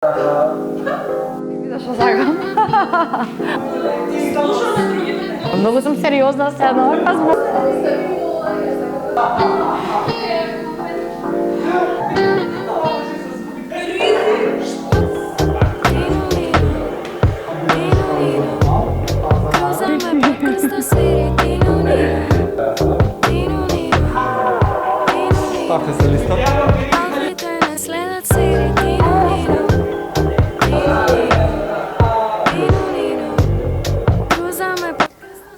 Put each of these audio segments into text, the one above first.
Видаш што сакам? Многу сум сериозна се едно вака збор. Ставте се листа.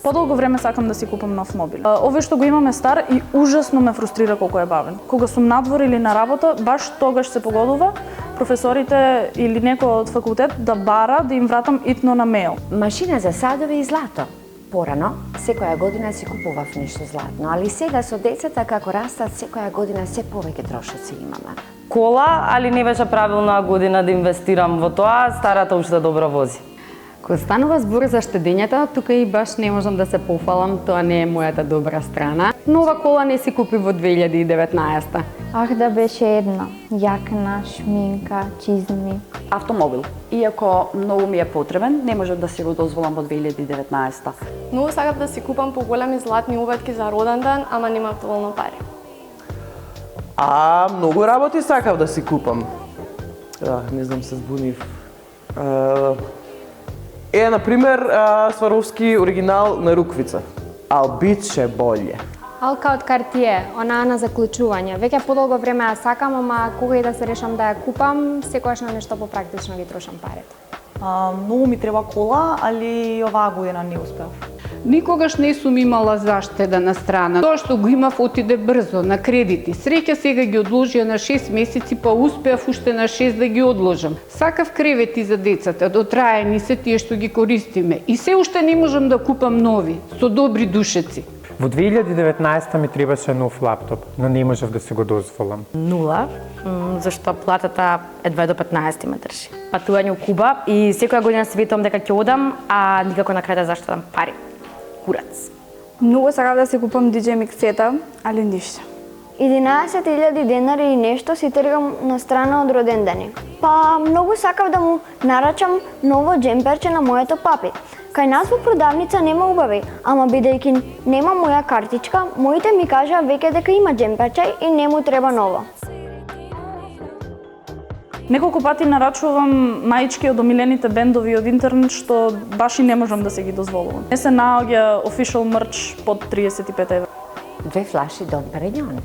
Подолго време сакам да си купам нов мобил. Овој што го имаме стар и ужасно ме фрустрира колку е бавен. Кога сум надвор или на работа, баш тогаш се погодува професорите или некој од факултет да бара да им вратам итно на мејл. Машина за садови и злато. Порано, секоја година си купував нешто златно, али сега со децата како растат, секоја година се повеќе трошоци имаме. Кола, али не беше правилна година да инвестирам во тоа, старата уште добро вози. Кога станува збор за штедењата, тука и баш не можам да се пофалам, тоа не е мојата добра страна. Нова кола не си купи во 2019. Ах, да беше една. Јакна, шминка, чизми. Автомобил. Иако многу ми е потребен, не можам да си го дозволам во 2019. Многу сакав да си купам поголеми златни убавки за роден ден, ама немав доволно пари. Многу работи сакав да си купам. Не знам, се збунив. Например, Сваровски оригинал на руквица. Ал биче болje. Алка од Картие, онаа на заклучување. Веќе подолго време ја сакам, ама кога и да се решам да ја купам, секогаш на нешто попрактично ги трошам парите. Многу ми треба кола, али оваа година не успев. Никогаш не сум имала заштедена страна. Тоа што го имав отиде брзо, на кредити. Среќа сега ги одложија на 6 месеци, па успеав уште на 6 да ги одложам. Сакав кревети за децата, дотраени се тие што ги користиме. И се уште не можам да купам нови, со добри душеци. Во 2019 ми требаше нов лаптоп, но не можев да се го дозволам. Нула, зашто платата едва до 15 ме држи. Патување у Куба и секоја година се ветувам дека ќе одам, а никако на крај да заштедам пари. Курац. Многу сакав да си купам DJ миксета, али ништо. 11.000 денари и нешто си тргам на страна од роден дени. Па многу сакав да му нарачам ново джемперче на моето папи. Кај нас во продавница нема убави, ама бидејќи нема моја картичка, моите ми кажаа веќе дека има джемперче и не му треба ново. Неколку пати нарачувам маички од омилените бендови од интернет, што баш и не можам да се ги дозволувам. Не се наоѓа official merch под 35 евра. 2 флаши Дон Периньон.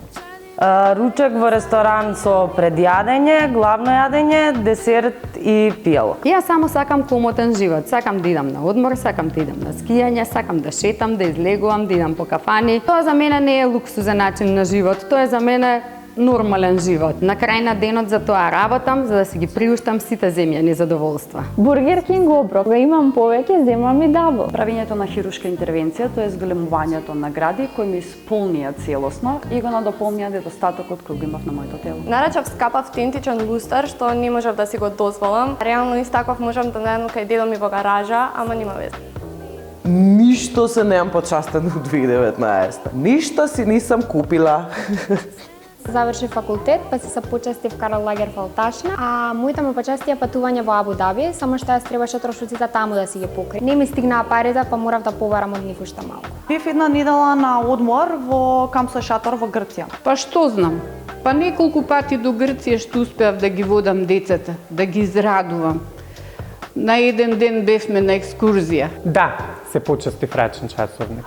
Ручек во ресторан со предјадење, главно јадење, десерт и пијало. Ја само сакам комотен живот. Сакам да идам на одмор, сакам да идам на скијање, сакам да шетам, да излегувам, да идам по кафани. Тоа за мене не е луксузен начин на живот, тоа е за мене нормален живот. На крај на денот за тоа работам, за да си ги приуштам сите земјани задоволства. Бургер Кинг оброк, га имам повеќе, земам и дабл. Правењето на хирушка интервенција, тоа е зголемувањето на гради кои ми исполнија целосно и го надополнија недостатокот кој го имав на моето тело. Нарачав скап автентичен лустар, што не можев да си го дозволам. Реално истаков можам да најдам кај дедо ми во гаража, ама нема веза. Ништо се неам почастен у 2019. Ништо си нисам купила. Заврши факултет, па се почастив Карл Лагерфелд Ташна, а моите ме почастија патување во Абу Даби, само што јас требаше трошоците таму да си ги покри. Не ми стигнаа парите, па морав да побарам од нив уште малку. Бев една недела на одмор во Камсо Шатор во Грција. Па што знам? Па неколку пати до Грција што успеав да ги водам децата, да ги израдувам. На еден ден бевме на екскурзија. Да, се почастив рачен часовник.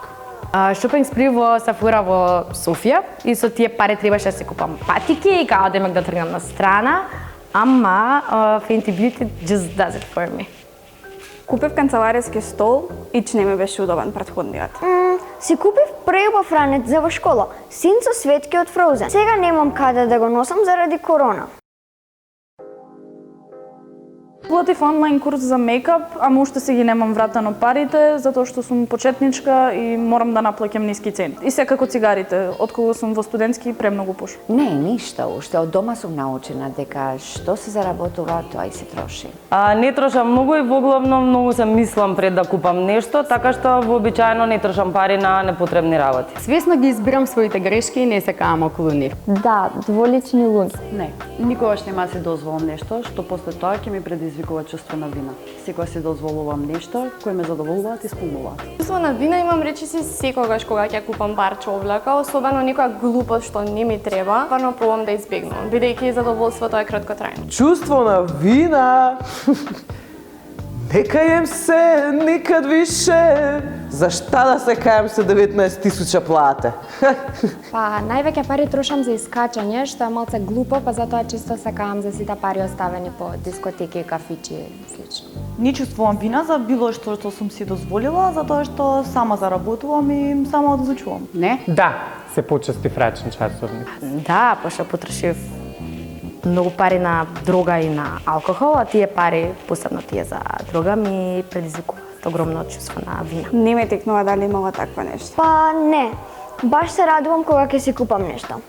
Шопинг спри во Сафура во Софија и со тие пари требаше да се купам патики и као демек да тргнам на страна, ама Fenty Beauty just does it for me. Купив канцелариски стол и че не ми беше удобен претходниот. Си купив преубав ранец за во школа, син со светки од Frozen. Сега немам каде да го носам заради корона. Платив онлайн курс за мејкап, ама уште си ги немам вратено парите, затоа што сум почетничка и морам да наплаќам ниски цени. И секако цигарите, откога сум во студентски, премногу пушам. Не, ништо, уште од дома сум научена дека што се заработува, тоа и се троши. Не трошам многу и воглавно многу се мислам пред да купам нешто, така што вообичаено не трошам пари на непотребни работи. Свесно ги избирам своите грешки и не се каам околу нив. Да, дволични луѓе. Не, никогаш нема си дозволам нешто што после тоа ќе ми предизвикува чувство на вина. Секогаш си дозволувам нешто кои ме задоволуваат и исполнуваат. Чувство на вина имам речиси секогаш кога ќе купам парче облака, особено некоја глупост што не ми треба, стварно пробам да избегнувам, бидејќи задоволството е краткотрајно. Чувство на вина. Не каjem се никад више. За шта да се каjem се 19.000 плате? Па, највеќе пари трошам за искачање, што е малце глупо, па затоа чисто се каам за сите пари оставени по дискотеки, кафичи и слично. Не чувствувам вина за било што сум си дозволила, затоа што сама заработувам и само одлучувам. Не? Да, се почести рачен часовник. Да, пошто потрошив многу пари на дрога и на алкохол, а тие пари, посебно тие за дрога, ми предизвикуваат огромно чувство на вина. Не ме текнува дали имала таква нешто. Па не, баш се радувам кога ќе си купам нешто.